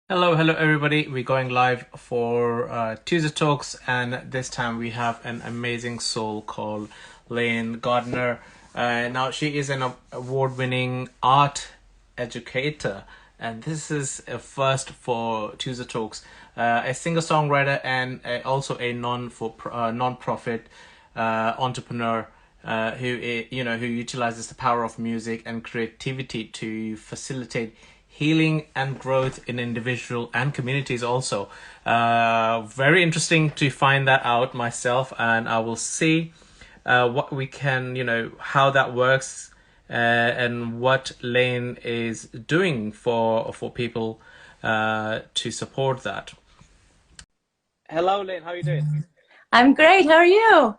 Hello everybody. We're going live for Tuesday Talks, and this time we have an amazing soul called Lane Gardner. Now, she is an award-winning art educator, and this is a first for Tuesday Talks. A singer-songwriter and also a non-profit entrepreneur who utilizes the power of music and creativity to facilitate healing and growth in individual and communities also. Very interesting to find that out myself, and I will see what we can, how that works, and what Lane is doing for people to support that. Hello, Lane. How are you doing? I'm great. How are you?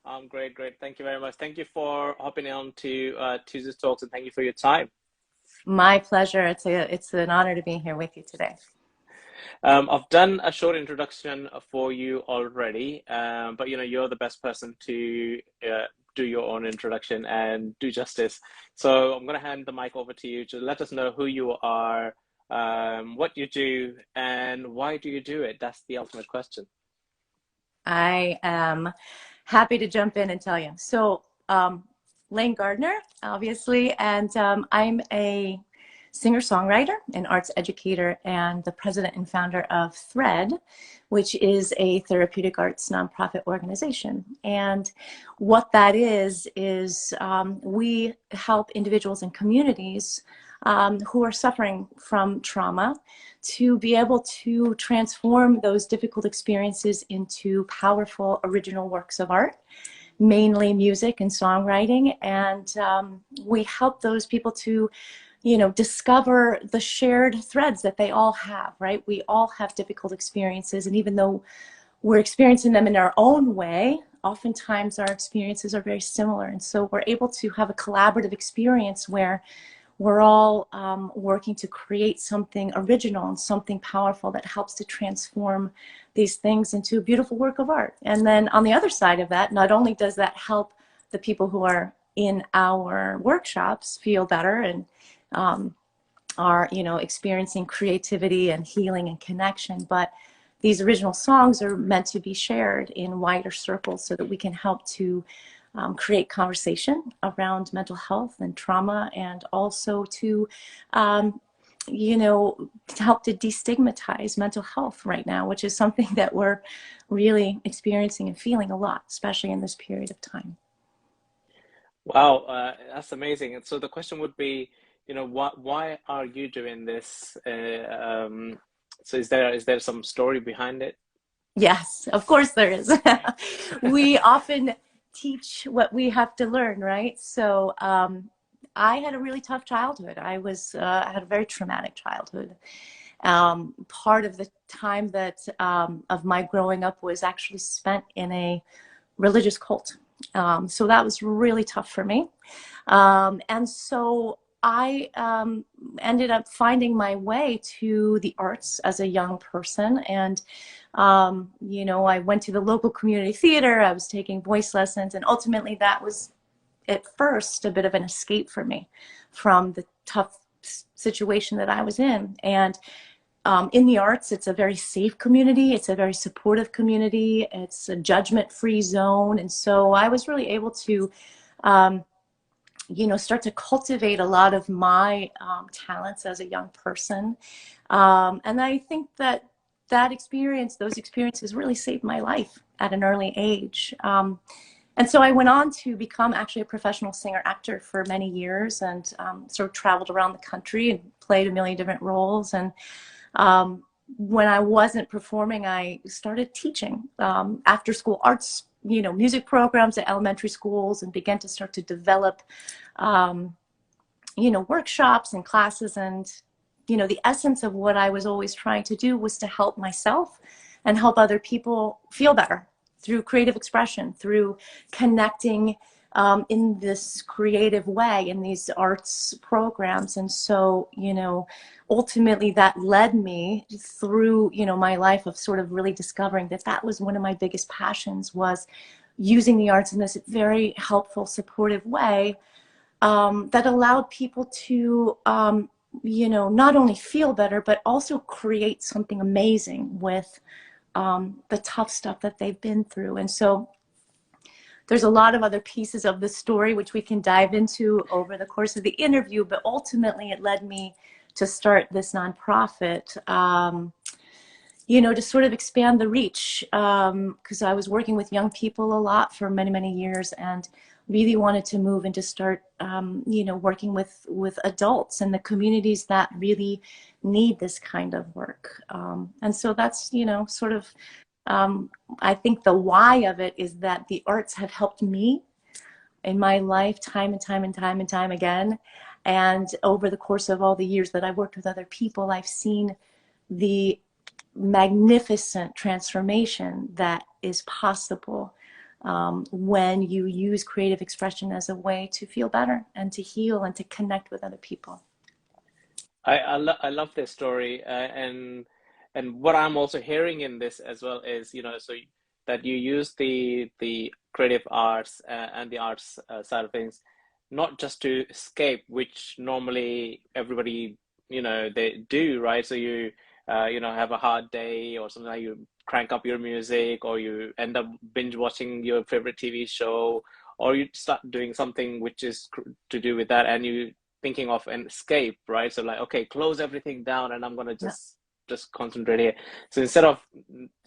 I'm great, great. Thank you very much. Thank you for hopping on to Tuesday Talks, and thank you for your time. My pleasure. It's an honor to be here with you today. I've done a short introduction for you already, but you're the best person to do your own introduction and do justice. So I'm going to hand the mic over to you to let us know who you are, what you do, and why do you do it? That's the ultimate question. I am happy to jump in and tell you. Lane Gardner, obviously, and I'm a singer-songwriter, an arts educator, and the president and founder of Thread, which is a therapeutic arts nonprofit organization. And what that is we help individuals and communities who are suffering from trauma to be able to transform those difficult experiences into powerful original works of art, mainly music and songwriting. And we help those people to discover the shared threads that they all have, right? We all have difficult experiences, and even though we're experiencing them in our own way, oftentimes our experiences are very similar. And so we're able to have a collaborative experience where we're all working to create something original and something powerful that helps to transform these things into a beautiful work of art. And then on the other side of that, not only does that help the people who are in our workshops feel better and are experiencing creativity and healing and connection, but these original songs are meant to be shared in wider circles so that we can help to create conversation around mental health and trauma, and also to help to destigmatize mental health right now, which is something that we're really experiencing and feeling a lot, especially in this period of time. Wow, that's amazing. And so the question would be, why are you doing this? So is there some story behind it? Yes, of course there is. We often teach what we have to learn, right? So I had a really tough childhood. I had a very traumatic childhood. Part of the time that of my growing up was actually spent in a religious cult. So that was really tough for me. And so I ended up finding my way to the arts as a young person. And, I went to the local community theater, I was taking voice lessons, and ultimately that was at first a bit of an escape for me from the tough situation that I was in. And in the arts, it's a very safe community. It's a very supportive community. It's a judgment-free zone. And so I was really able to, start to cultivate a lot of my talents as a young person. And I think those experiences really saved my life at an early age. And so I went on to become actually a professional singer-actor for many years, and sort of traveled around the country and played a million different roles. And when I wasn't performing, I started teaching after school arts, music programs at elementary schools, and began to start to develop, workshops and classes. And, the essence of what I was always trying to do was to help myself and help other people feel better through creative expression, through connecting in this creative way in these arts programs. And so, ultimately that led me through, my life of sort of really discovering that was one of my biggest passions, was using the arts in this very helpful, supportive way that allowed people to, not only feel better, but also create something amazing with the tough stuff that they've been through. And so there's a lot of other pieces of the story which we can dive into over the course of the interview, but ultimately it led me to start this nonprofit, to sort of expand the reach, because I was working with young people a lot for many, many years, and really wanted to move and to start, working with adults and the communities that really need this kind of work. And so that's, sort of, I think the why of it is that the arts have helped me in my life time and time and time and time again. And over the course of all the years that I've worked with other people, I've seen the magnificent transformation that is possible when you use creative expression as a way to feel better and to heal and to connect with other people. I love this story, and what I'm also hearing in this as well is, that you use the creative arts and the arts side of things, not just to escape, which normally everybody, they do, right? So you have a hard day or something, like you crank up your music, or you end up binge watching your favorite TV show, or you start doing something which is to do with that, and you thinking of an escape, right? So like, okay, close everything down, and I'm gonna Yeah. just concentrate here. So instead of,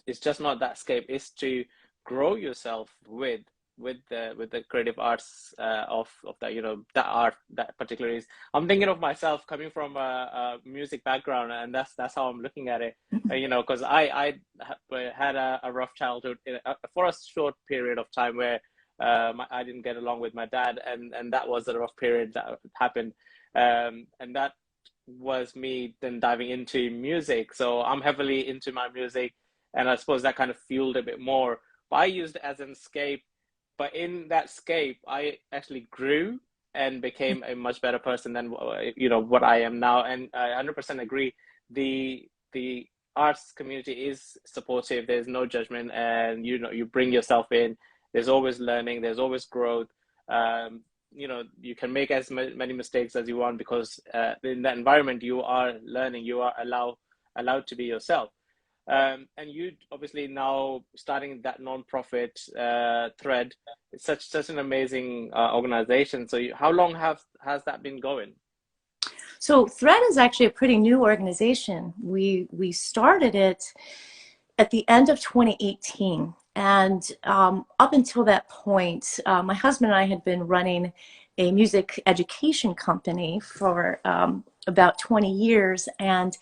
it's just not that escape, it's to grow yourself with the creative arts of that, that art, that particular is. I'm thinking of myself coming from a music background, and that's how I'm looking at it. Because I had a rough childhood for a short period of time where I didn't get along with my dad, and that was a rough period that happened, and that was me then diving into music. So I'm heavily into my music, and I suppose that kind of fueled a bit more. But I used it as an escape. But in that escape, I actually grew and became a much better person than what I am now. And I 100% agree. The arts community is supportive. There's no judgment, and you bring yourself in. There's always learning. There's always growth. You can make as many mistakes as you want, because in that environment you are learning. You are allowed to be yourself. And you obviously now starting that non-profit thread. It's such an amazing organization. So how long has that been going? So Thread is actually a pretty new organization. We started it at the end of 2018. And up until that point, my husband and I had been running a music education company for about 20 years. And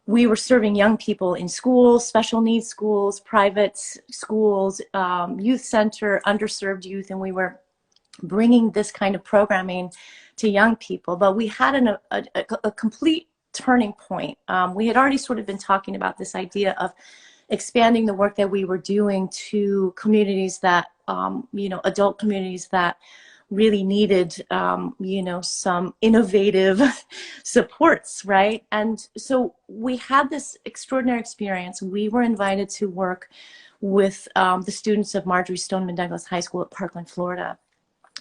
we were serving young people in schools, special needs schools, private schools, youth center, underserved youth, and we were bringing this kind of programming to young people. But we had a complete turning point. We had already sort of been talking about this idea of expanding the work that we were doing to communities that, adult communities that really needed, some innovative supports, right? And so we had this extraordinary experience. We were invited to work with the students of Marjorie Stoneman Douglas High School at Parkland, Florida,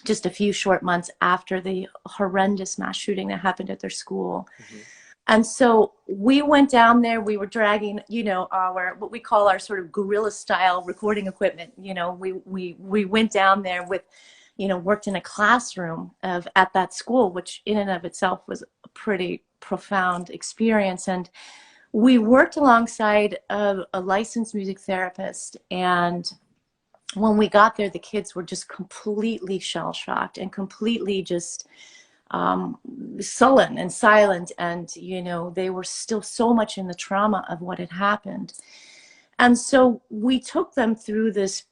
just a few short months after the horrendous mass shooting that happened at their school. Mm-hmm. And so we went down there. We were dragging, our what we call our sort of guerrilla style recording equipment. We went down there with, worked in a classroom at that school, which in and of itself was a pretty profound experience. And we worked alongside a licensed music therapist. And when we got there, the kids were just completely shell-shocked and completely just sullen and silent, and they were still so much in the trauma of what had happened. And so we took them through this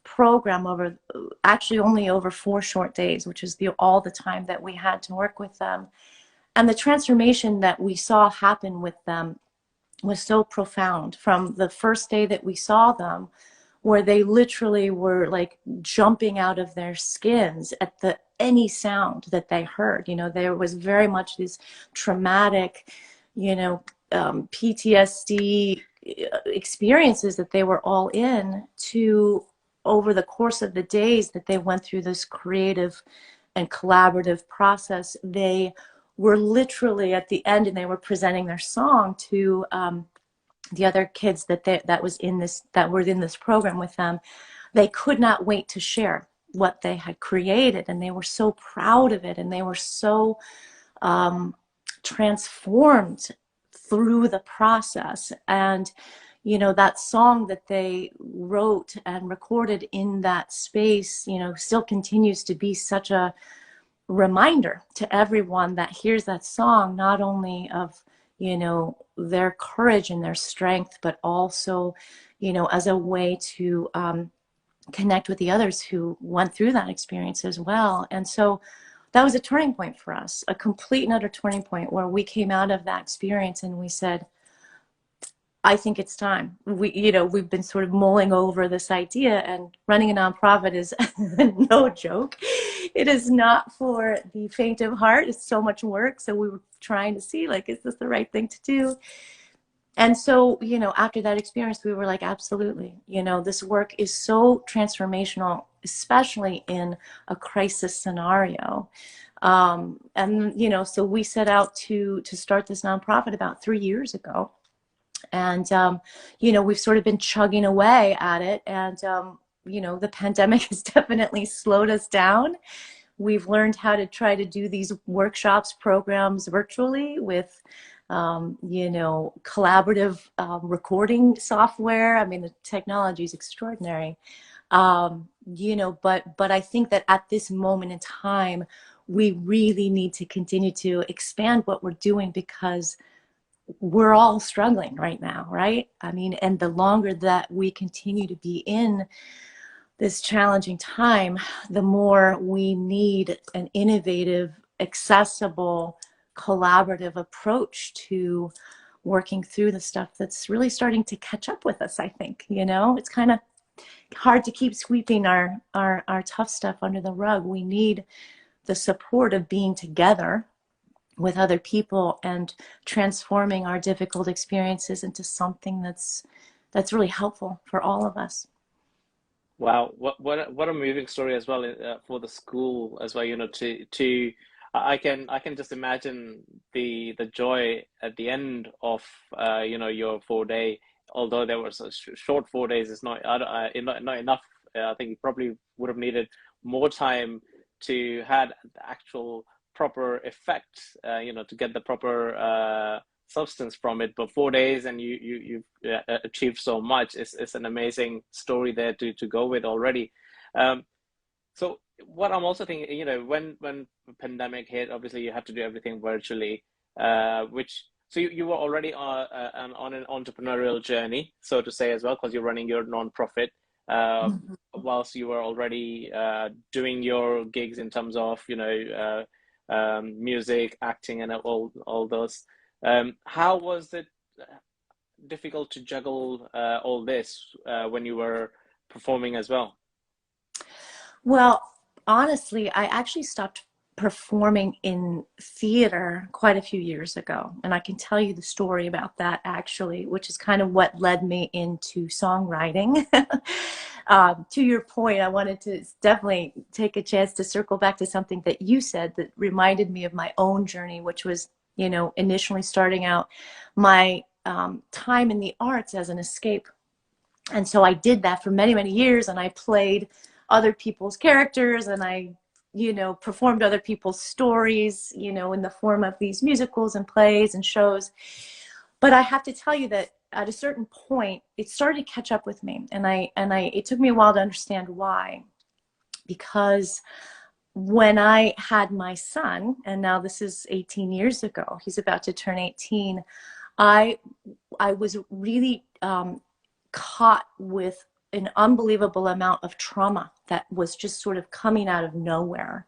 program over actually only over 4 short days, which is all the time that we had to work with them. And the transformation that we saw happen with them was so profound. From the first day that we saw them, where they literally were like jumping out of their skins at any sound that they heard. There was very much these traumatic, PTSD experiences that they were all in, to over the course of the days that they went through this creative and collaborative process, they were literally at the end, and they were presenting their song to the other kids that were in this program with them. They could not wait to share what they had created, and they were so proud of it, and they were so transformed through the process. And that song that they wrote and recorded in that space, still continues to be such a reminder to everyone that hears that song, not only of their courage and their strength, but also as a way to connect with the others who went through that experience as well. And so that was a turning point for us, a complete and utter turning point, where we came out of that experience and we said, I think it's time. We've been sort of mulling over this idea, and running a nonprofit is no joke. It is not for the faint of heart. It's so much work. So we were trying to see, like, is this the right thing to do? And so, after that experience, we were like, absolutely. This work is so transformational, especially in a crisis scenario. And so we set out to start this nonprofit about 3 years ago. And we've sort of been chugging away at it. And the pandemic has definitely slowed us down. We've learned how to try to do these workshops, programs virtually with collaborative recording software. I mean, the technology is extraordinary. But I think that at this moment in time, we really need to continue to expand what we're doing, because we're all struggling right now, right? I mean, and the longer that we continue to be in this challenging time, the more we need an innovative, accessible, collaborative approach to working through the stuff that's really starting to catch up with us, I think. It's kind of hard to keep sweeping our tough stuff under the rug. We need the support of being together with other people and transforming our difficult experiences into something that's really helpful for all of us. Wow, what a moving story as well, for the school as well. I can just imagine the joy at the end of your 4 day. Although there was a short 4 days, is not not enough. I think you probably would have needed more time to had the actual proper effect. To get the proper substance from it. But 4 days and you've achieved so much. It's an amazing story there to go with already. Um, so what I'm also thinking, when the pandemic hit, obviously you had to do everything virtually, which so you were already on an entrepreneurial journey, so to say, as well, because you're running your non-profit, uh, whilst you were already doing your gigs in terms of music, acting, and all those. How was it difficult to juggle all this when you were performing as well? Well, honestly, I actually stopped performing in theater quite a few years ago. And I can tell you the story about that, actually, which is kind of what led me into songwriting. To your point, I wanted to definitely take a chance to circle back to something that you said that reminded me of my own journey, which was, initially starting out my time in the arts as an escape. And so I did that for many, many years, and I played other people's characters, and I performed other people's stories, in the form of these musicals and plays and shows. But I have to tell you that at a certain point, it started to catch up with me, and it took me a while to understand why. Because when I had my son, and now this is 18 years ago, he's about to turn 18, I I was really caught with an unbelievable amount of trauma that was just sort of coming out of nowhere.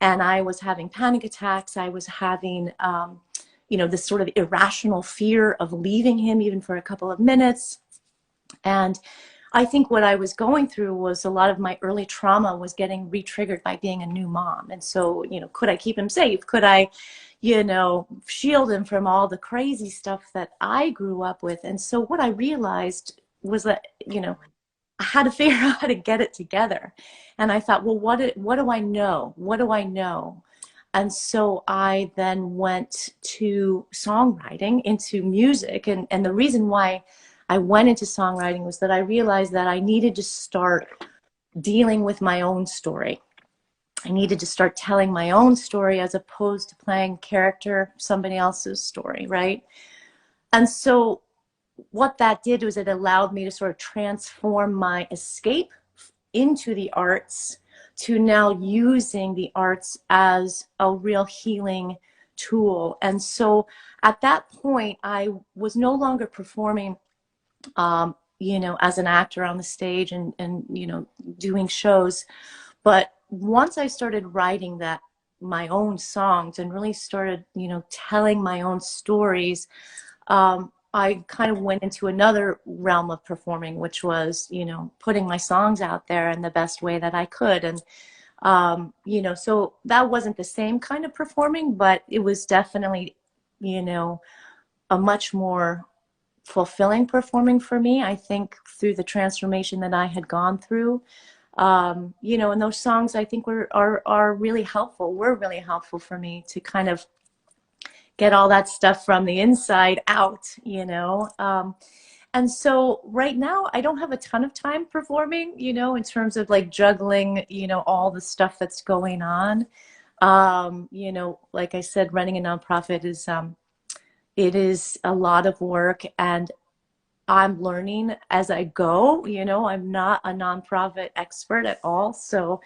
And I was having panic attacks. I was having, this sort of irrational fear of leaving him even for a couple of minutes. And I think what I was going through was a lot of my early trauma was getting re-triggered by being a new mom. And so, could I keep him safe? Could I, shield him from all the crazy stuff that I grew up with? And so what I realized was that, I had to figure out how to get it together. And I thought, well, what do I know? What do I know? And so I then went to songwriting, into music. And the reason why I went into songwriting was that I realized that I needed to start dealing with my own story. I needed to start telling my own story as opposed to playing character somebody else's story, right? And so what that did was it allowed me to sort of transform my escape into the arts to now using the arts as a real healing tool. And so at that point, I was no longer performing, as an actor on the stage and doing shows. But once I started writing my own songs and really started, telling my own stories, I kind of went into another realm of performing, which was, putting my songs out there in the best way that I could. And, so that wasn't the same kind of performing, but it was definitely, a much more fulfilling performing for me, I think, through the transformation that I had gone through. And those songs I think are really helpful, were really helpful for me to kind of get all that stuff from the inside out. And so right now I don't have a ton of time performing, in terms of like juggling, all the stuff that's going on. Like I said, running a nonprofit it is a lot of work, and I'm learning as I go. I'm not a nonprofit expert at all. So,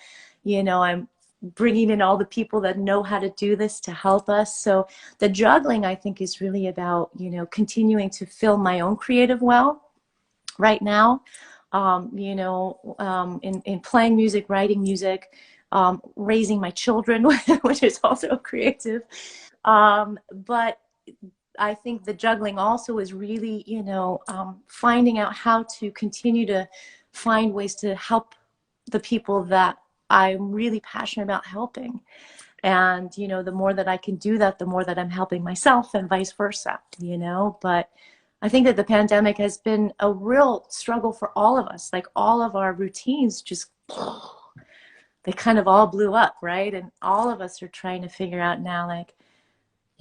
I'm bringing in all the people that know how to do this to help us. So the juggling, I think, is really about, continuing to fill my own creative well right now, in playing music, writing music, raising my children, which is also creative. But I think the juggling also is really, finding out how to continue to find ways to help the people that I'm really passionate about helping. And, the more that I can do that, the more that I'm helping myself and vice versa. But I think that the pandemic has been a real struggle for all of us. Like all of our routines just, they kind of all blew up, right? And all of us are trying to figure out now, like,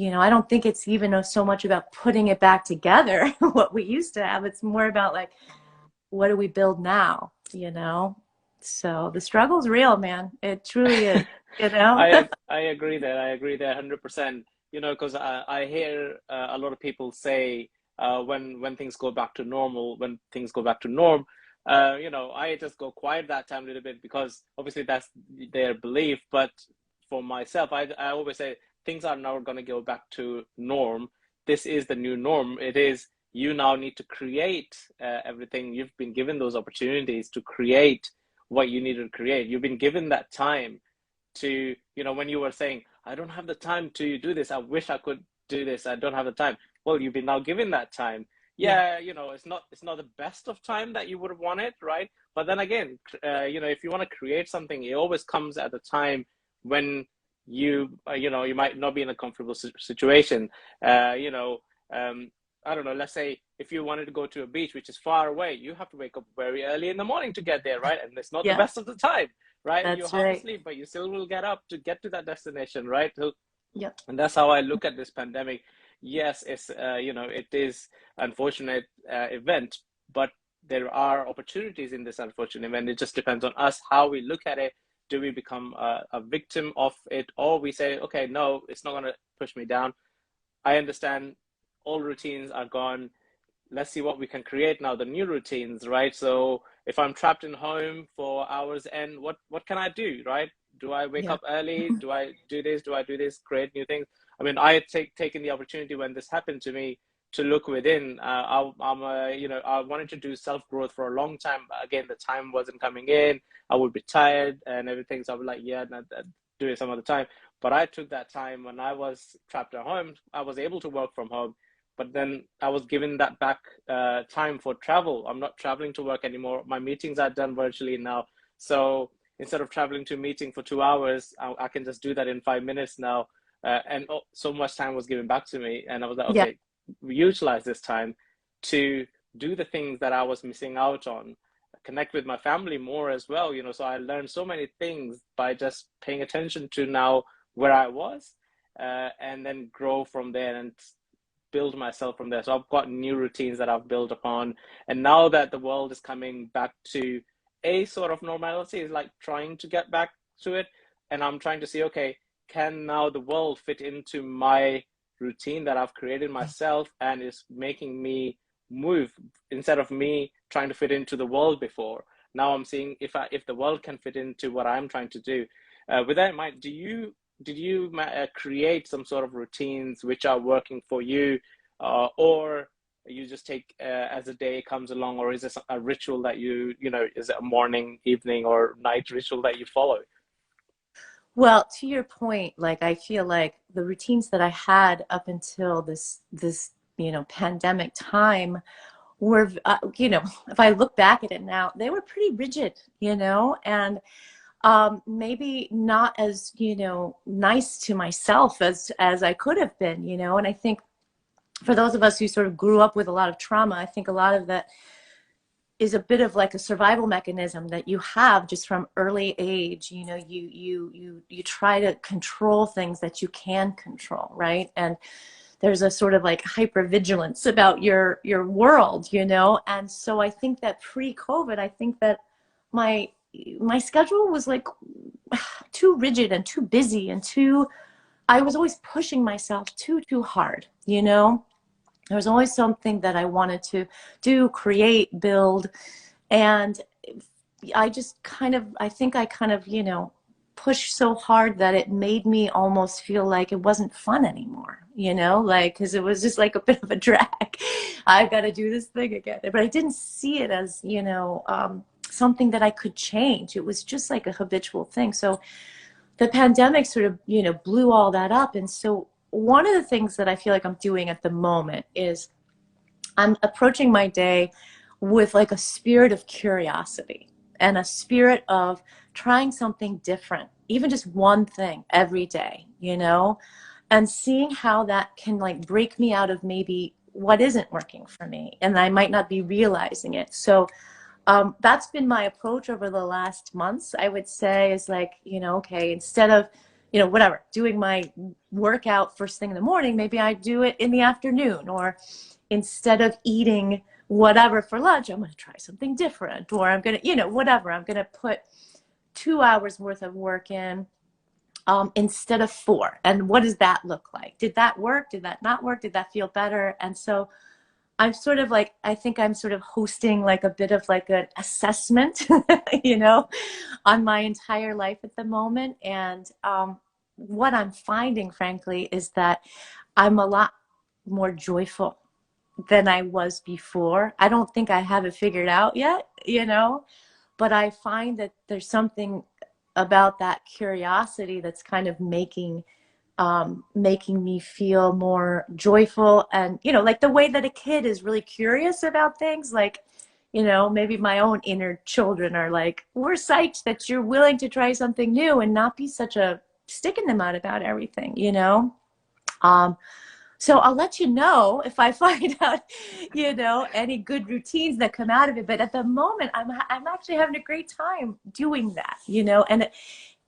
I don't think it's even so much about putting it back together, what we used to have. It's more about like, what do we build now? So the struggle's real, man. It truly is, you know? I agree there. I agree there 100%. Because I hear a lot of people say when things go back to normal, when things go back to norm, I just go quiet that time a little bit because obviously that's their belief. But for myself, I always say things are now going to go back to norm. This is the new norm. It is you now need to create everything. You've been given those opportunities to create what you need to create. You've been given that time to, when you were saying, I don't have the time to do this. I wish I could do this. I don't have the time. Well, you've been now given that time. Yeah. Yeah, it's not the best of time that you would have wanted, right? But then again, if you want to create something, it always comes at a time when you might not be in a comfortable situation. I don't know, let's say if you wanted to go to a beach, which is far away, you have to wake up very early in the morning to get there, right? And it's not the Yeah, best of the time, right? And you're that's half right. asleep, but you still will get up to get to that destination, right? So, Yeah. and that's how I look at this pandemic. Yes, it's it is unfortunate event, but there are opportunities in this unfortunate event. It just depends on us how we look at it. Do we become a victim of it, or we say, okay, no, it's not going to push me down. I understand all routines are gone. Let's see what we can create now, the new routines, right? So if I'm trapped in home for hours and what can I do, right? Do I wake Yeah. up early? Do I do this? Do I do this? Create new things? I mean, I had taken the opportunity when this happened to me to look within. I wanted to do self growth for a long time. Again, the time wasn't coming in. I would be tired and everything, so I was like, yeah, do it some other time. But I took that time when I was trapped at home. I was able to work from home, but then I was given that back time for travel. I'm not traveling to work anymore. My meetings are done virtually now. So instead of traveling to a meeting for 2 hours, I can just do that in 5 minutes now. So much time was given back to me. And I was like, Yeah. okay, utilize this time to do the things that I was missing out on, connect with my family more as well. So I learned so many things by just paying attention to now where I was, and then grow from there and build myself from there. So I've got new routines that I've built upon. And now that the world is coming back to a sort of normality, is like trying to get back to it. And I'm trying to see, okay, can now the world fit into my routine that I've created myself and is making me move instead of me trying to fit into the world before. Now I'm seeing if the world can fit into what I'm trying to do. With that in mind, did you create some sort of routines which are working for you, or you just take as the day comes along, or is this a ritual that is it a morning, evening, or night ritual that you follow? Well, to your point, like I feel like the routines that I had up until this pandemic time were if I look back at it now, they were pretty rigid, and maybe not as nice to myself as I could have been, and I think for those of us who sort of grew up with a lot of trauma, I think a lot of that is a bit of like a survival mechanism that you have just from early age. You try to control things that you can control, right? And there's a sort of like hypervigilance about your world, and so I think that pre-COVID, I think that my my schedule was like too rigid and too busy and too, I was always pushing myself too hard, there was always something that I wanted to do, create, build. And I just kind of, I think I kind of, pushed so hard that it made me almost feel like it wasn't fun anymore, like, because it was just like a bit of a drag. I've got to do this thing again. But I didn't see it as, something that I could change. It was just like a habitual thing. So the pandemic sort of, blew all that up. And so one of the things that I feel like I'm doing at the moment is I'm approaching my day with like a spirit of curiosity and a spirit of trying something different, even just one thing every day, and seeing how that can like break me out of maybe what isn't working for me. And I might not be realizing it. So that's been my approach over the last months, I would say, is like, okay, instead of, whatever, doing my workout first thing in the morning, maybe I do it in the afternoon, or instead of eating whatever for lunch, I'm going to try something different, or I'm going to, whatever, I'm going to put 2 hours worth of work in instead of 4. And what does that look like? Did that work? Did that not work? Did that feel better? And so I'm sort of like, I think I'm sort of hosting like a bit of like an assessment, on my entire life at the moment. And what I'm finding, frankly, is that I'm a lot more joyful than I was before. I don't think I have it figured out yet, but I find that there's something about that curiosity that's kind of making me feel more joyful. And like the way that a kid is really curious about things, like maybe my own inner children are like, we're psyched that you're willing to try something new and not be such a stick in the mud about everything. um, so I'll let you know if I find out, any good routines that come out of it. But at the moment, I'm actually having a great time doing that, and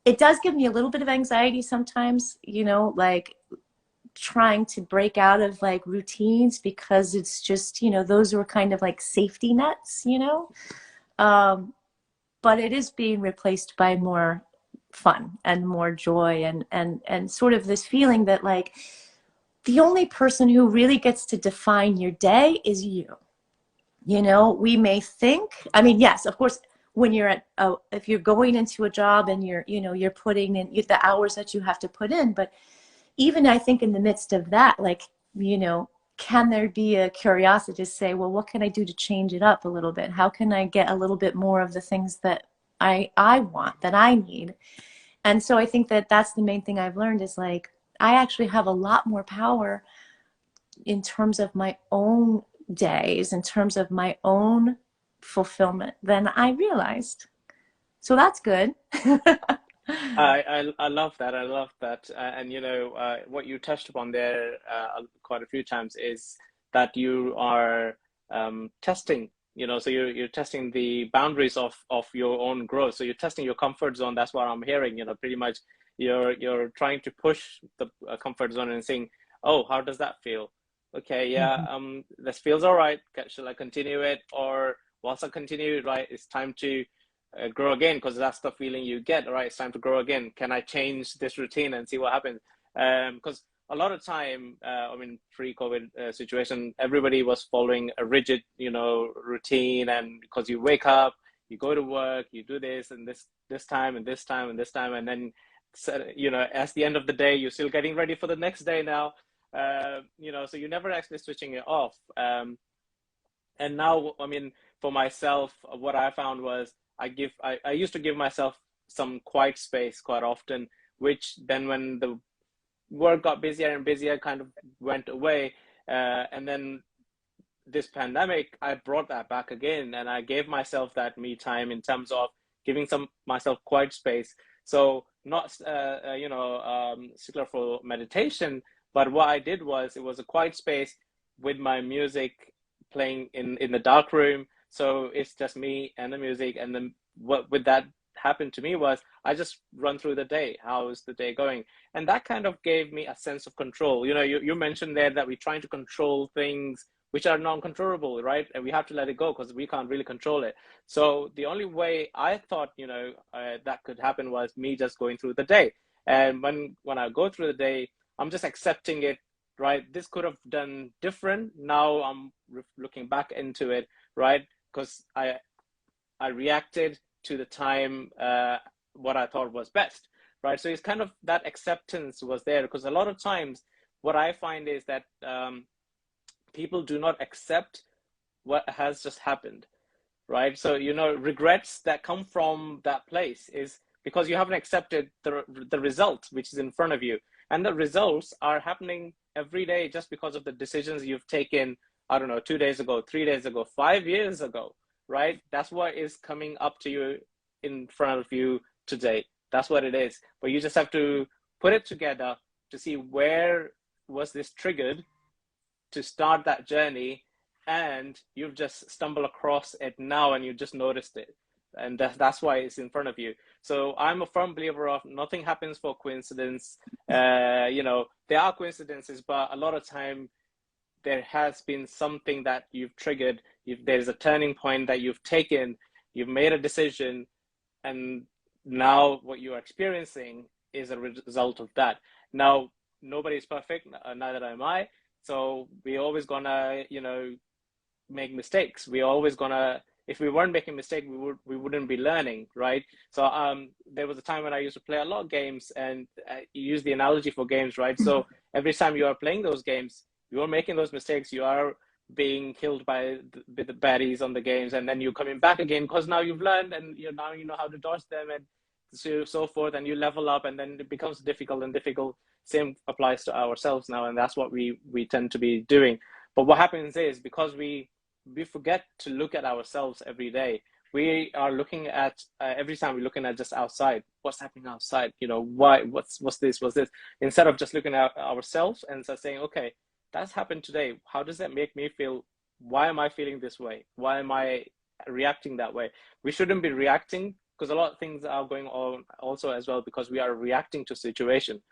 it does give me a little bit of anxiety sometimes, like trying to break out of like routines, because it's just, those were kind of like safety nets, um, but it is being replaced by more fun and more joy, and sort of this feeling that like the only person who really gets to define your day is you. We may think, I mean, yes, of course, when you're if you're going into a job and you're putting in the hours that you have to put in, but even I think in the midst of that, like, can there be a curiosity to say, well, what can I do to change it up a little bit? How can I get a little bit more of the things that I want, that I need? And so I think that that's the main thing I've learned, is like, I actually have a lot more power in terms of my own days, in terms of my own fulfillment than I realized. So that's good. I love that. I love that. And what you touched upon there quite a few times is that you are testing. So you're testing the boundaries of your own growth. So you're testing your comfort zone. That's what I'm hearing. Pretty much you're trying to push the comfort zone and saying, oh, how does that feel? Okay, yeah, Mhm. this feels all right. Shall I continue it? Or once I continue, right, it's time to grow again, because that's the feeling you get, right? It's time to grow again. Can I change this routine and see what happens? Because a lot of time, I mean, pre-COVID situation, everybody was following a rigid, routine, and because you wake up, you go to work, you do this and this time and this time and this time, and then, as the end of the day, you're still getting ready for the next day now. So you're never actually switching it off. And now, I mean, for myself, what I found was I used to give myself some quiet space quite often, which then when the work got busier and busier, kind of went away. And then this pandemic, I brought that back again, and I gave myself that me time in terms of giving some myself quiet space. So not stickler for meditation, but what I did was it was a quiet space with my music playing in the dark room. So it's just me and the music, and then what with that happened to me was I just run through the day. How is the day going? And that kind of gave me a sense of control. You mentioned there that we're trying to control things which are non-controllable, right? And we have to let it go because we can't really control it. So the only way I thought, that could happen was me just going through the day. And when I go through the day, I'm just accepting it, right? This could have done different. Now I'm looking back into it, right? Because I reacted to the time what I thought was best, right? So it's kind of that acceptance was there, because a lot of times what I find is that people do not accept what has just happened, right? So, regrets that come from that place is because you haven't accepted the result which is in front of you. And the results are happening every day just because of the decisions you've taken, I don't know, 2 days ago, 3 days ago, 5 years ago, right? That's what is coming up to you in front of you today. That's what it is. But you just have to put it together to see where was this triggered to start that journey, and you've just stumbled across it now and you just noticed it, and that's why it's in front of you. So I'm a firm believer of nothing happens for coincidence. There are coincidences, but a lot of time there has been something that you've triggered. There's a turning point that you've taken, you've made a decision, and now what you're experiencing is a result of that. Now, nobody's perfect, neither am I. So we always gonna, make mistakes. We always gonna, if we weren't making mistakes, we wouldn't be learning, right? So there was a time when I used to play a lot of games, and you use the analogy for games, right? So every time you are playing those games, you are making those mistakes. You are being killed by the baddies on the games, and then you're coming back again because now you've learned, and now you know how to dodge them, and so forth, and you level up, and then it becomes difficult and difficult. Same applies to ourselves now, and that's what we tend to be doing. But what happens is, because we forget to look at ourselves every day. We are looking at every time we're looking at just outside, what's happening outside, why, what's this, instead of just looking at ourselves and saying, okay, that's happened today, how does that make me feel? Why am I feeling this way? Why am I reacting that way? We shouldn't be reacting, because a lot of things are going on also as well, because we are reacting to situation.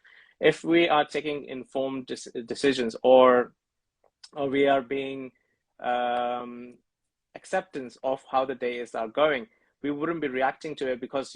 If we are taking informed decisions, or we are being acceptance of how the days are going, we wouldn't be reacting to it, because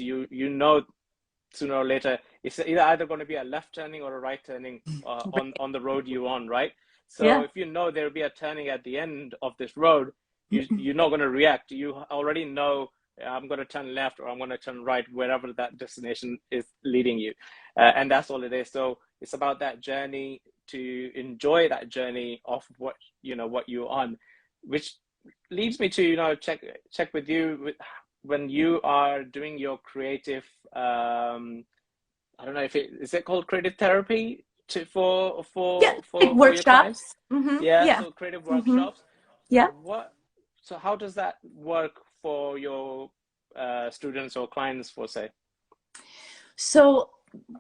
sooner or later it's either going to be a left turning or a right turning on the road you're on, right? So Yeah. if there'll be a turning at the end of this road, you're not going to react. You already know, I'm going to turn left or I'm going to turn right, wherever that destination is leading you. And that's all it is. So it's about that journey, to enjoy that journey of what you're on, which leads me to check with you when you are doing your creative, I don't know if is it called creative therapy to Yeah, like for your clients. workshops. Yeah, Yeah. so creative hmm workshops. Yeah. What so how does that work for your students or clients, for say? So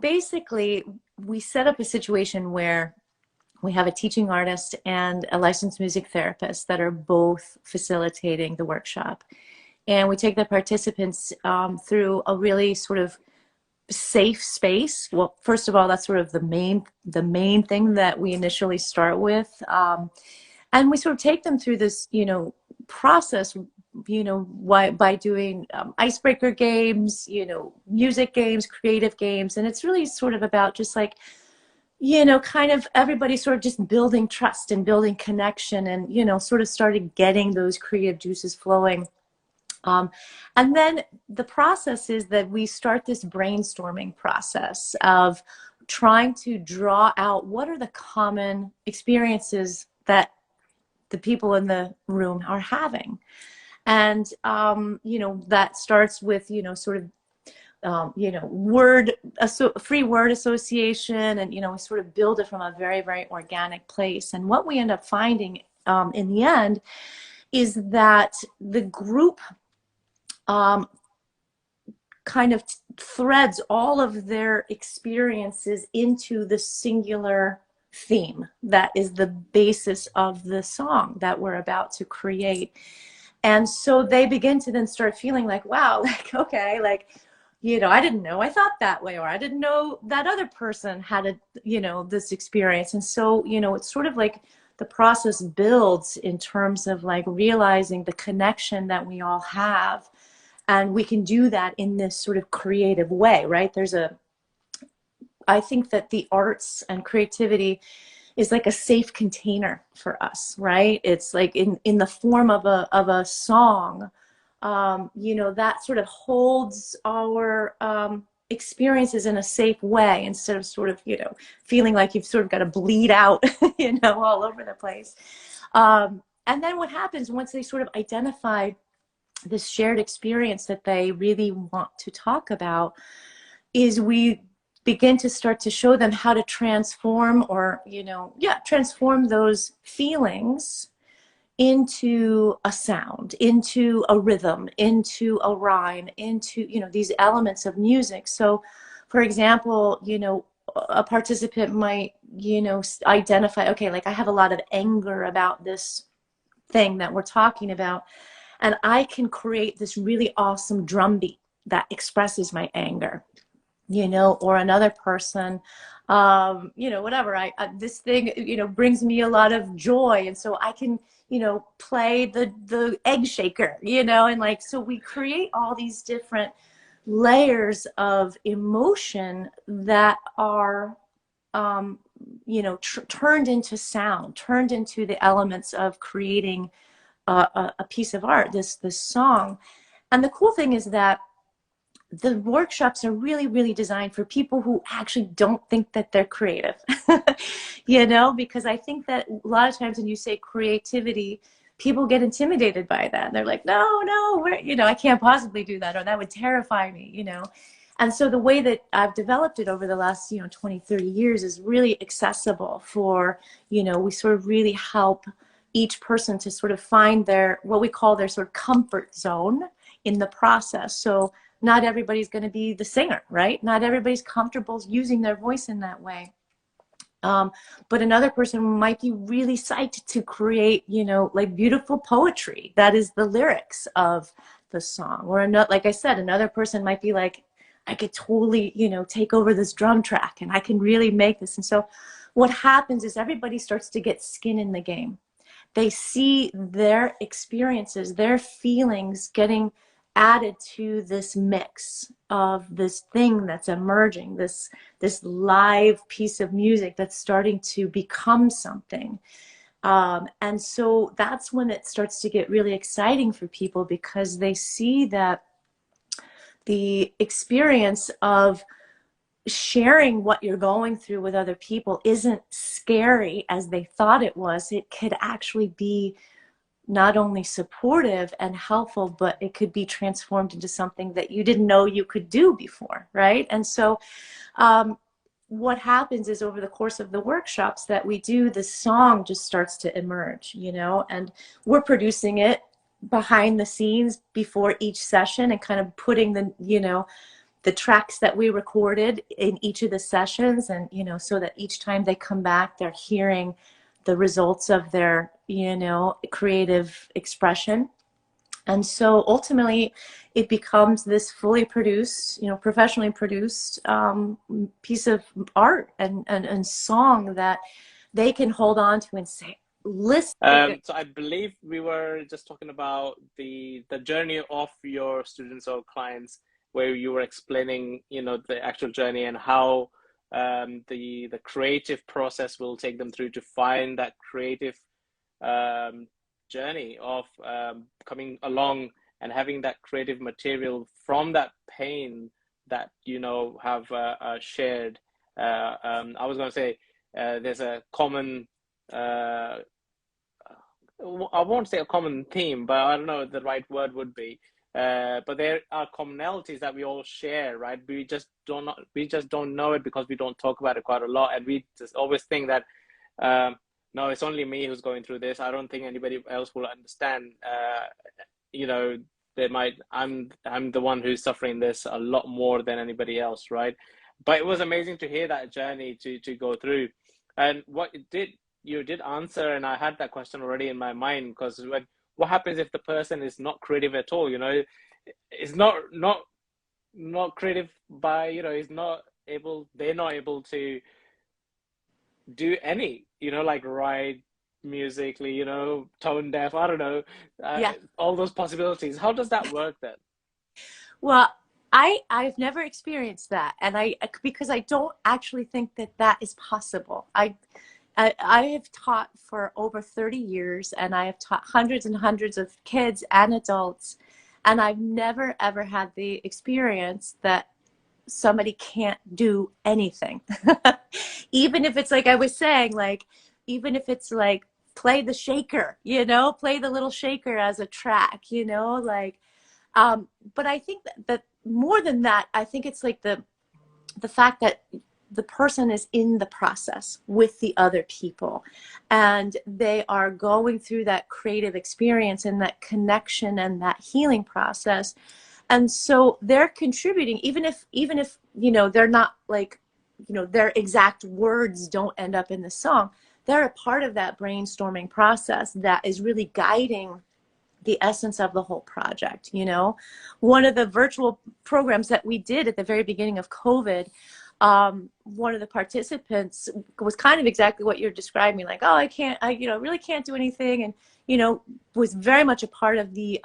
basically, we set up a situation where we have a teaching artist and a licensed music therapist that are both facilitating the workshop. And we take the participants through a really sort of safe space. Well, first of all, that's sort of the main thing that we initially start with. And we sort of take them through this, process, by doing icebreaker games, music games, creative games. And it's really sort of about just like, kind of everybody sort of just building trust and building connection and, sort of started getting those creative juices flowing. Um, and then the process is that we start this brainstorming process of trying to draw out what are the common experiences that the people in the room are having. And, that starts with, sort of, free word association. And, we sort of build it from a very, very organic place. And what we end up finding in the end is that the group kind of threads all of their experiences into the singular theme that is the basis of the song that we're about to create. And so they begin to then start feeling like, wow, like, okay, like, I didn't know I thought that way, or I didn't know that other person had this experience. And so, it's sort of like the process builds in terms of like realizing the connection that we all have. And we can do that in this sort of creative way, right? I think that the arts and creativity is like a safe container for us, right? It's like in the form of a song, that sort of holds our experiences in a safe way instead of sort of, feeling like you've sort of got to bleed out, all over the place. And then what happens once they sort of identify this shared experience that they really want to talk about is we begin to start to show them how to transform or, transform those feelings into a sound, into a rhythm, into a rhyme, into, these elements of music. So, for example, a participant might, identify, okay, like I have a lot of anger about this thing that we're talking about, and I can create this really awesome drum beat that expresses my anger, or another person, whatever, this thing, brings me a lot of joy. And so I can, play the egg shaker, and like, so we create all these different layers of emotion that are, turned into sound, turned into the elements of creating a piece of art, this song. And the cool thing is that the workshops are really, really designed for people who actually don't think that they're creative, because I think that a lot of times when you say creativity, people get intimidated by that. They're like, no, I can't possibly do that, or that would terrify me, And so the way that I've developed it over the last, 20, 30 years is really accessible for, we sort of really help each person to sort of find what we call their sort of comfort zone in the process. So not everybody's going to be the singer, right? Not everybody's comfortable using their voice in that way. But another person might be really psyched to create, like beautiful poetry. That is the lyrics of the song. Or like I said, another person might be like, I could totally, take over this drum track and I can really make this. And so what happens is everybody starts to get skin in the game. They see their experiences, their feelings getting added to this mix of this thing that's emerging, this live piece of music that's starting to become something. And so that's when it starts to get really exciting for people, because they see that the experience of sharing what you're going through with other people isn't scary as they thought it was. It could actually be not only supportive and helpful, but it could be transformed into something that you didn't know you could do before, right? And so what happens is over the course of the workshops that we do, the song just starts to emerge, and we're producing it behind the scenes before each session and kind of putting the tracks that we recorded in each of the sessions, and so that each time they come back, they're hearing the results of their creative expression. And so ultimately, it becomes this fully produced, professionally produced piece of art and song that they can hold on to and say, listen. So I believe we were just talking about the journey of your students or clients, where you were explaining, the actual journey and how the creative process will take them through to find that creative um, journey of coming along and having that creative material from that pain that have shared. I was going to say there's a common. Uh, I won't say a common theme, but I don't know what the right word would be. But there are commonalities that we all share, right? We just don't know it because we don't talk about it quite a lot, and we just always think that um, no, it's only me who's going through this. I don't think anybody else will understand. You know, they might. I'm the one who's suffering this a lot more than anybody else, right? But it was amazing to hear that journey to go through, and what it did you did answer, and I had that question already in my mind because when what happens if the person is not creative at all? It's not creative by is not able they're not able to do any like write musically, tone deaf, I don't know, uh, Yeah. all those possibilities. How does that work then? Well, I've never experienced that, and I because I don't actually think that that is possible. I have taught for over 30 years, and I have taught hundreds and hundreds of kids and adults, and I've never ever had the experience that somebody can't do anything. Even if it's like I was saying, like even if it's like play the shaker, play the little shaker as a track, like but I think that more than that, I think it's like the fact that the person is in the process with the other people and they are going through that creative experience and that connection and that healing process, and so they're contributing even if they're not like their exact words don't end up in the song. They're a part of that brainstorming process that is really guiding the essence of the whole project. One of the virtual programs that we did at the very beginning of COVID, one of the participants was kind of exactly what you're describing, like, oh, I can't, really can't do anything, and was very much a part of the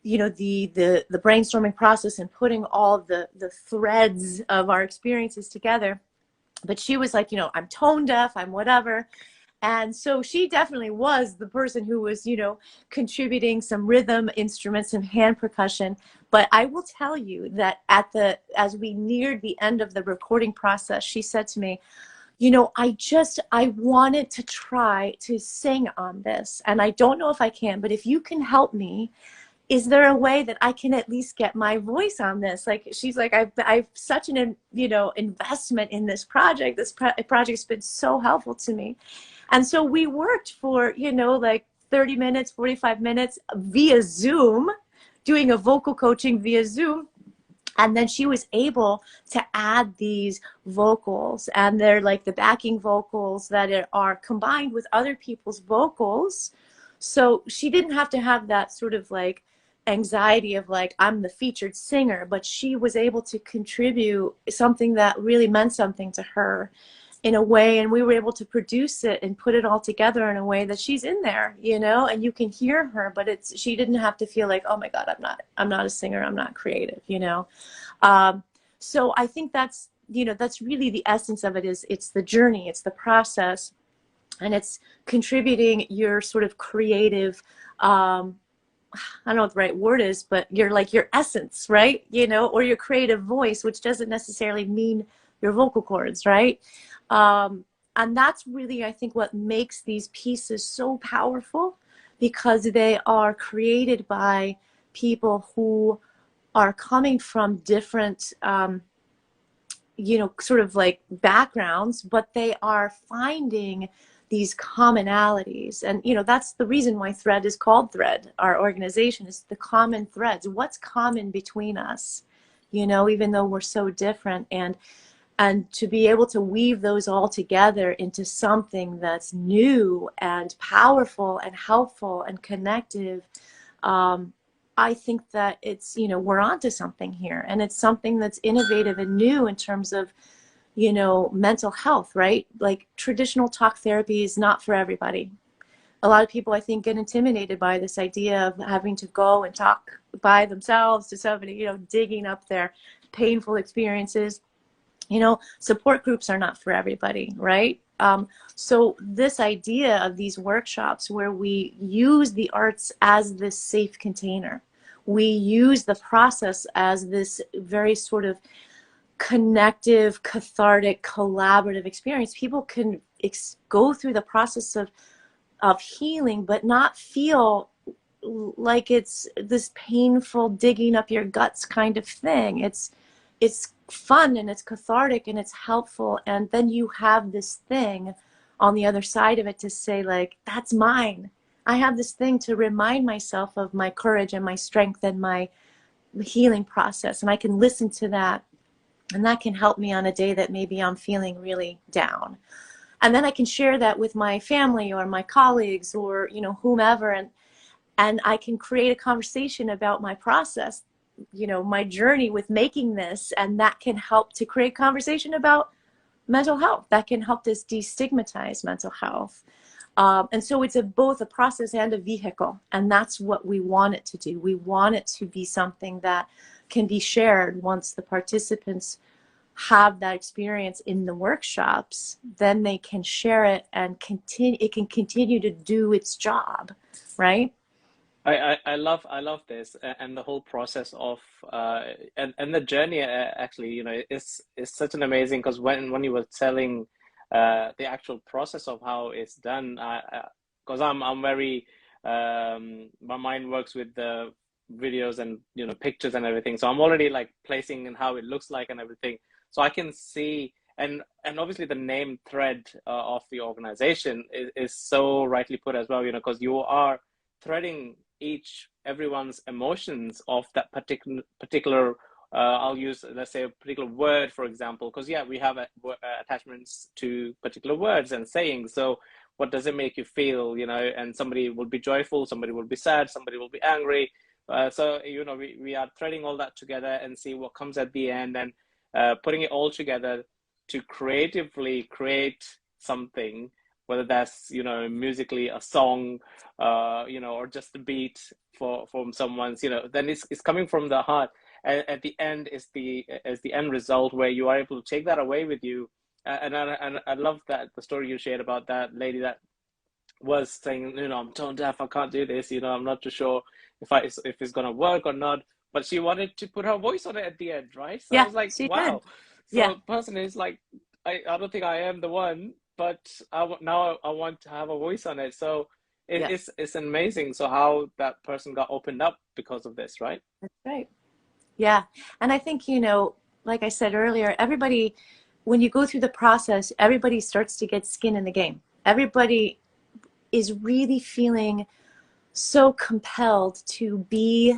the brainstorming process and putting all the threads of our experiences together. But she was like, I'm tone deaf, I'm whatever. And so she definitely was the person who was, contributing some rhythm instruments and hand percussion. But I will tell you that as we neared the end of the recording process, she said to me, I wanted to try to sing on this. And I don't know if I can, but if you can help me, is there a way that I can at least get my voice on this? Like, she's like, I've such an, investment in this project. This project's been so helpful to me. And so we worked for, like 30 minutes, 45 minutes via Zoom, doing a vocal coaching via Zoom. And then she was able to add these vocals, and they're like the backing vocals that are combined with other people's vocals. So she didn't have to have that sort of like anxiety of like, I'm the featured singer, but she was able to contribute something that really meant something to her in a way, and we were able to produce it and put it all together in a way that she's in there, and you can hear her, but she didn't have to feel like, oh my God, I'm not a singer, I'm not creative. um, so I think that's really the essence of it. Is it's the journey, it's the process, and it's contributing your sort of creative, I don't know what the right word is, but your essence, right? Or your creative voice, which doesn't necessarily mean your vocal cords, right? Um, and that's really, I think, what makes these pieces so powerful, because they are created by people who are coming from different, sort of like backgrounds, but they are finding these commonalities. And, that's the reason why Thread is called Thread. Our organization is the common threads. What's common between us, even though we're so different. And to be able to weave those all together into something that's new and powerful and helpful and connective, I think that it's, we're onto something here, and it's something that's innovative and new in terms of, mental health, right? Like traditional talk therapy is not for everybody. A lot of people, I think, get intimidated by this idea of having to go and talk by themselves to somebody, digging up their painful experiences. Support groups are not for everybody, right? So this idea of these workshops where we use the arts as this safe container, we use the process as this very sort of connective, cathartic, collaborative experience. People can go through the process of healing, but not feel like it's this painful digging up your guts kind of thing. It's fun and it's cathartic and it's helpful, and then you have this thing on the other side of it to say, like, that's mine. I have this thing to remind myself of my courage and my strength and my healing process, and I can listen to that, and that can help me on a day that maybe I'm feeling really down. And then I can share that with my family or my colleagues or whomever, and I can create a conversation about my process, my journey with making this, and that can help to create conversation about mental health. That can help us destigmatize mental health. And so it's both a process and a vehicle, and that's what we want it to do. We want it to be something that can be shared once the participants have that experience in the workshops. Then they can share it and continue. It can continue to do its job, right? I love this and the whole process of and the journey actually is such an amazing, because when you were telling the actual process of how it's done, because I'm very my mind works with the videos and pictures and everything, so I'm already like placing in how it looks like and everything, so I can see. And obviously the name thread of the organization is so rightly put as well, because you are threading everyone's emotions of that particular I'll use, let's say, a particular word, for example, because yeah, we have attachments to particular words and sayings. So what does it make you feel, and somebody will be joyful, somebody will be sad, somebody will be angry. So we are threading all that together and see what comes at the end, and putting it all together to creatively create something, whether that's musically a song, or just a beat from someone's, then it's coming from the heart. At the end is the end result, where you are able to take that away with you. And I love that the story you shared about that lady that was saying, I'm tone deaf, I can't do this, I'm not too sure if it's gonna work or not, but she wanted to put her voice on it at the end, right? So I Yeah, was like, she did. wow. Yeah. So person is like, I don't think I am the one, but now I want to have a voice on it. So Yes, it's amazing. So how that person got opened up because of this, right? that's right. Yeah. And I think, like I said earlier, everybody, when you go through the process, everybody starts to get skin in the game. Everybody is really feeling so compelled to be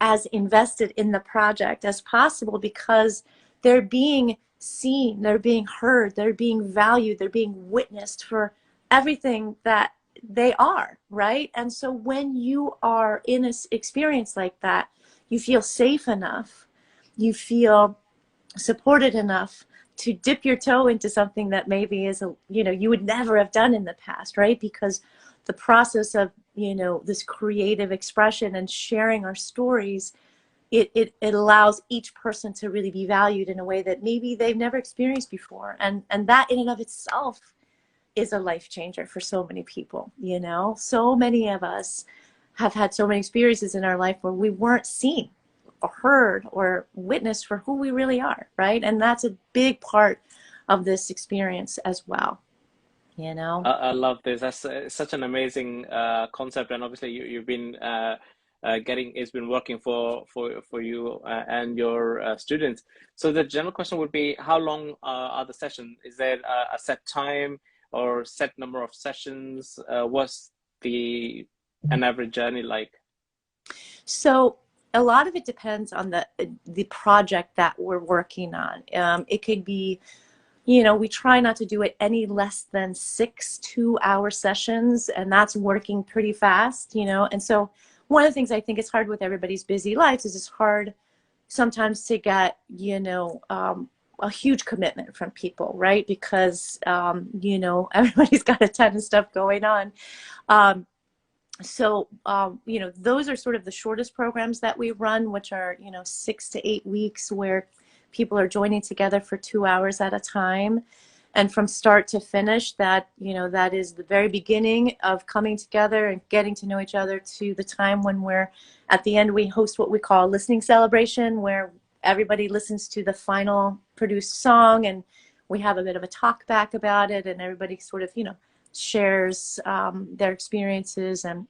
as invested in the project as possible, because they're being seen, they're being heard, they're being valued, they're being witnessed for everything that they are, right? And so when you are in an experience like that, you feel safe enough, you feel supported enough to dip your toe into something that maybe is you would never have done in the past, right? Because the process of this creative expression and sharing our stories, it allows each person to really be valued in a way that maybe they've never experienced before, and that in and of itself is a life changer for so many people. So many of us have had so many experiences in our life where we weren't seen or heard or witnessed for who we really are, right? And that's a big part of this experience as well, you know? I love this. That's such an amazing concept, and obviously you've been getting, it's been working for you and your students. So the general question would be, how long are the sessions? Is there a set time or set number of sessions? What's the an average journey like? So a lot of it depends on the project that we're working on. It could be, we try not to do it any less than 6 2-hour sessions, and that's working pretty fast, and so one of the things I think is hard with everybody's busy lives is it's hard sometimes to get, a huge commitment from people, right? Because, everybody's got a ton of stuff going on. Um, those are sort of the shortest programs that we run, which are, 6 to 8 weeks, where people are joining together for 2 hours at a time. And from start to finish, that is the very beginning of coming together and getting to know each other, to the time when we're at the end, we host what we call a listening celebration, where everybody listens to the final produced song, and we have a bit of a talk back about it, and everybody sort of, shares their experiences. And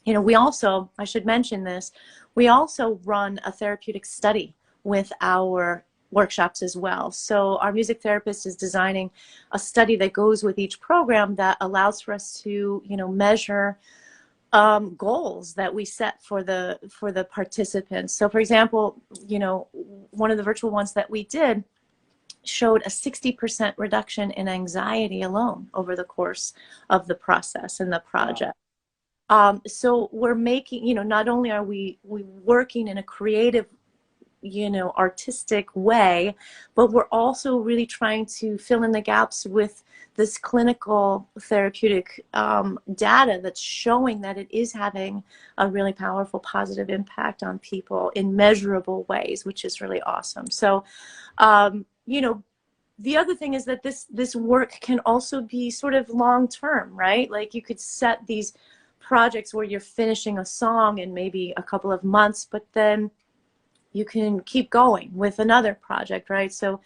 we also, I should mention this, we also run a therapeutic study with our workshops as well. So our music therapist is designing a study that goes with each program that allows for us to, measure goals that we set for the participants. So for example, one of the virtual ones that we did showed a 60% reduction in anxiety alone over the course of the process and the project. So we're making, not only are we working in a creative, artistic way, but we're also really trying to fill in the gaps with this clinical therapeutic data that's showing that it is having a really powerful positive impact on people in measurable ways, which is really awesome. So, the other thing is that this work can also be sort of long term, right? Like you could set these projects where you're finishing a song in maybe a couple of months, but then you can keep going with another project, right? So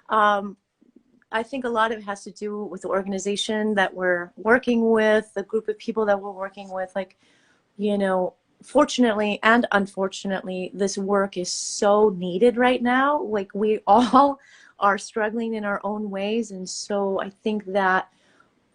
I think a lot of it has to do with the organization that we're working with, the group of people that we're working with. Like, fortunately and unfortunately, this work is so needed right now. Like, we all are struggling in our own ways. And so I think that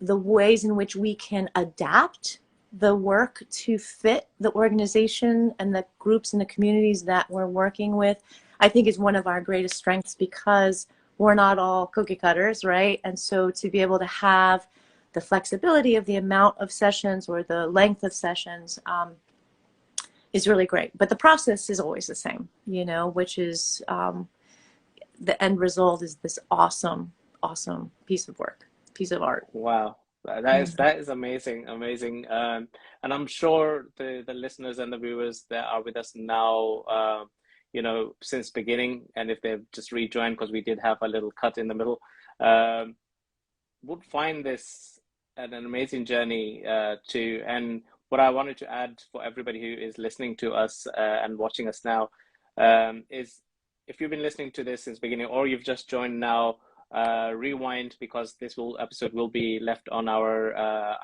the ways in which we can adapt the work to fit the organization and the groups and the communities that we're working with, I think is one of our greatest strengths, because we're not all cookie cutters, right? And so to be able to have the flexibility of the amount of sessions or the length of sessions is really great. But the process is always the same, which is the end result is this awesome, awesome piece of work, piece of art. Wow, that is amazing, amazing. And I'm sure the listeners and the viewers that are with us now, since beginning, and if they've just rejoined because we did have a little cut in the middle, um, would find this an amazing journey too. And what I wanted to add for everybody who is listening to us and watching us now is, if you've been listening to this since beginning, or you've just joined now, rewind, because this episode will be left on our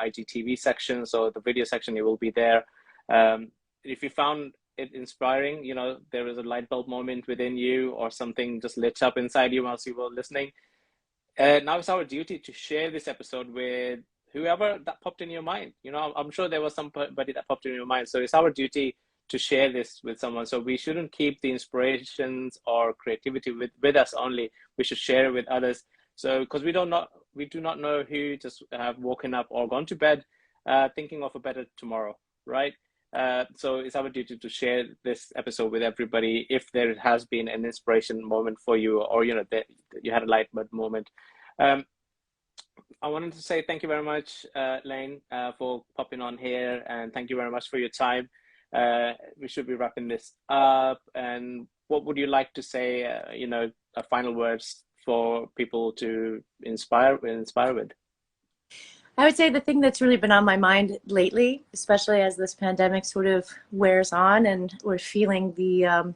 IGTV section, so the video section, it will be there. If you found it inspiring, there is a light bulb moment within you, or something just lit up inside you whilst you were listening. Now it's our duty to share this episode with whoever that popped in your mind. I'm sure there was somebody that popped in your mind. So it's our duty to share this with someone. So we shouldn't keep the inspirations or creativity with us only. We should share it with others. So because we do not know who just have woken up or gone to bed thinking of a better tomorrow, right? So it's our duty to share this episode with everybody if there has been an inspiration moment for you, or that you had a light bulb moment. I wanted to say thank you very much, Lane, for popping on here, and thank you very much for your time. We should be wrapping this up. And what would you like to say, final words for people to inspire with? I would say the thing that's really been on my mind lately, especially as this pandemic sort of wears on and we're feeling the,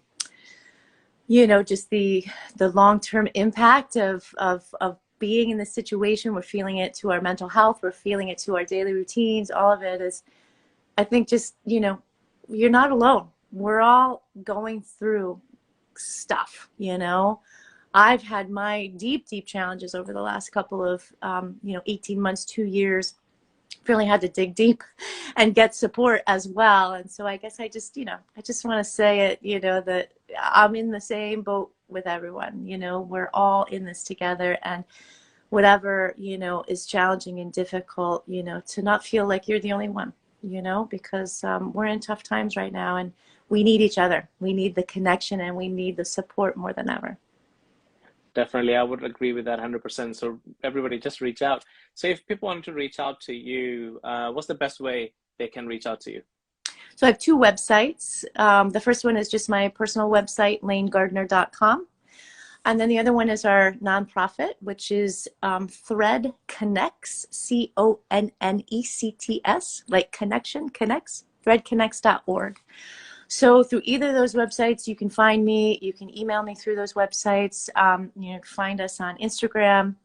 just the long-term impact of being in this situation. We're feeling it to our mental health. We're feeling it to our daily routines. All of it is, I think, just, you're not alone. We're all going through stuff, I've had my deep, deep challenges over the last couple of, 18 months, 2 years. Really had to dig deep and get support as well. And so I guess I just want to say it, that I'm in the same boat with everyone. We're all in this together, and whatever, is challenging and difficult, to not feel like you're the only one. because we're in tough times right now and we need each other. We need the connection and we need the support more than ever. Definitely, I would agree with that 100%. So everybody just reach out. So if people want to reach out to you, what's the best way they can reach out to you? So I have two websites. The first one is just my personal website, lanegardner.com. And then the other one is our nonprofit, which is Thread Connects, Connects, like connection, connects, threadconnects.org. So through either of those websites, you can find me. You can email me through those websites. Find us on Instagram,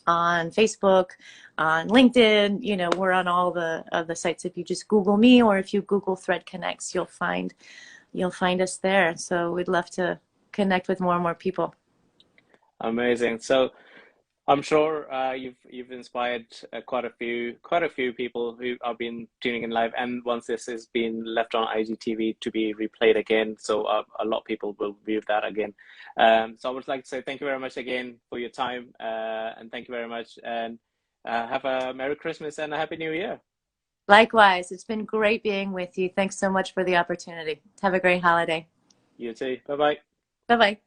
on Facebook, on LinkedIn. We're on all the sites. If you just Google me, or if you Google Thread Connects, you'll find us there. So we'd love to connect with more and more people. Amazing. So I'm sure you've inspired quite a few people who have been tuning in live, and once this has been left on IGTV to be replayed again, so a lot of people will view that again. So I would like to say thank you very much again for your time, and thank you very much, and have a Merry Christmas and a Happy New Year. Likewise, it's been great being with you. Thanks so much for the opportunity. Have a great holiday. You too. Bye bye. Bye bye.